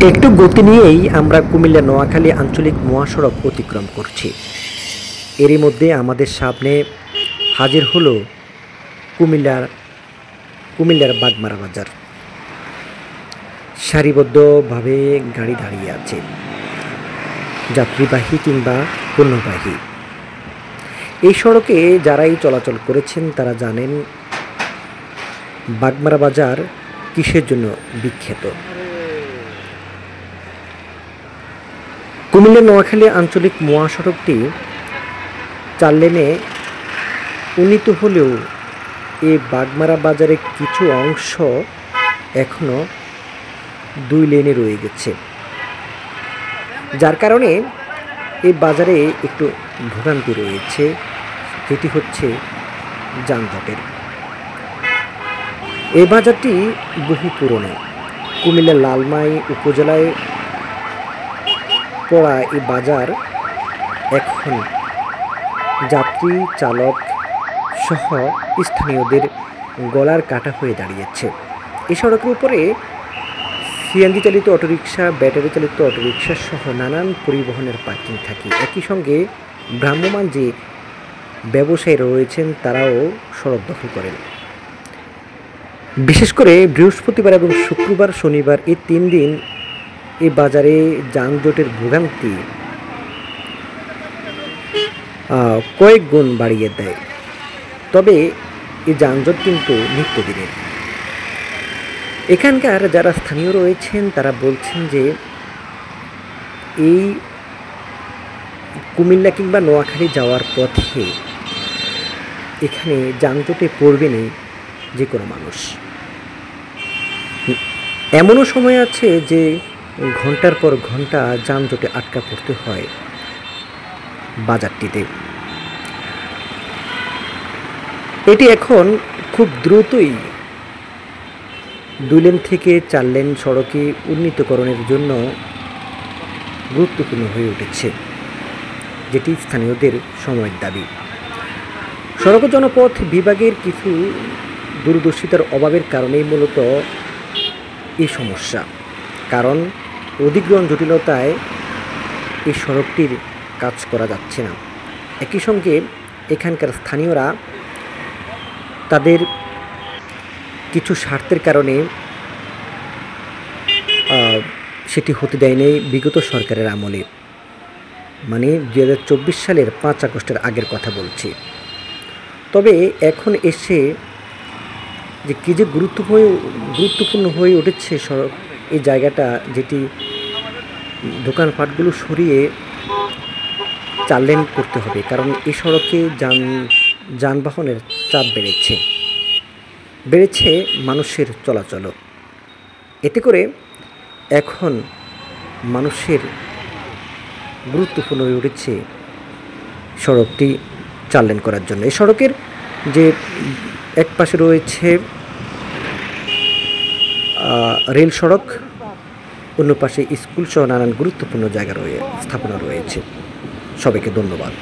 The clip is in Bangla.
একটু গতি নিয়েই আমরা কুমিল্লা নোয়াখালী আঞ্চলিক মহাসড়ক অতিক্রম করছি। এরই মধ্যে আমাদের সামনে হাজির হলো কুমিল্লার কুমিল্লার বাগমারা বাজার। সারিবদ্ধভাবে গাড়ি দাঁড়িয়ে আছে, যাত্রীবাহী কিংবা পণ্যবাহী। এই সড়কে যারাই চলাচল করেছেন তারা জানেন বাগমারা বাজার কিসের জন্য বিখ্যাত। কুমিল্লা নোয়াখালী আঞ্চলিক মহাসড়কটি 4 লেনে উন্নীত হলেও এই বাগমারা বাজারের কিছু অংশ এখনও 2 লেনে রয়ে গেছে, যার কারণে এই বাজারে একটু ভোগান্তি রয়েছে, যেটি হচ্ছে যানজটের। এই বাজারটি বহু পুরনো। কুমিল্লার লালমাই উপজেলায় পড়া এই বাজার এখন যাত্রী চালক সহ স্থানীয়দের গলার কাটা হয়ে দাঁড়িয়েছে। এই সড়কের উপরে সিএনজি চালিত অটোরিকশা, ব্যাটারি চালিত অটোরিকশা সহ নানান পরিবহনের পার্কিং থাকে। একই সঙ্গে ভ্রাম্যমাণ যে ব্যবসায়ী রয়েছেন তারাও সড়ক দখল করেন। বিশেষ করে বৃহস্পতিবার এবং শুক্রবার, শনিবার এই 3 দিন এই বাজারে যানজটের ভোগান্তি কয়েক গুণ বাড়িয়ে দেয়। তবে এই যানজট কিন্তু নিত্যদিনের। এখানকার যারা স্থানীয় রয়েছেন তারা বলছেন যে এই কুমিল্লা কিংবা নোয়াখালী যাওয়ার পথে এখানে যানজটে পড়বেনই যে কোনো মানুষ। এমনও সময় আছে যে ঘন্টার পর ঘন্টা যানজটে আটকা পড়তে হয় বাজারটিতে। এটি এখন খুব দ্রুতই 2 লেন থেকে 4 লেন সড়কে উন্নীতকরণের জন্য গুরুত্বপূর্ণ হয়ে উঠেছে, যেটি স্থানীয়দের সময়ের দাবি। সড়ক জনপথ বিভাগের কিছু দূরদর্শিতার অভাবের কারণেই মূলত এই সমস্যা। কারণ অধিগ্রহণ জটিলতায় এই সড়কটির কাজ করা যাচ্ছে না। একই সঙ্গে এখানকার স্থানীয়রা তাদের কিছু স্বার্থের কারণে সেটি হতে দেয়নি বিগত সরকারের আমলে, মানে 2024 সালের 5 আগস্টের আগের কথা বলছি। তবে এখন এসে যে কী যে গুরুত্বপূর্ণ হয়ে উঠেছে সড়ক এই জায়গাটা, যেটি দোকানপাটগুলো সরিয়ে 4 লেন করতে হবে, কারণ এই সড়কে যানবাহনের চাপ বেড়েছে মানুষের চলাচলও। এতে করে এখন মানুষের গুরুত্বপূর্ণ হয়ে উঠেছে সড়কটি 4 লেন করার জন্য। এই সড়কের যে এক পাশে রয়েছে রেল সড়ক, অন্য পাশে স্কুল সহ নানান গুরুত্বপূর্ণ জায়গা স্থাপনা রয়েছে। সবাইকে ধন্যবাদ।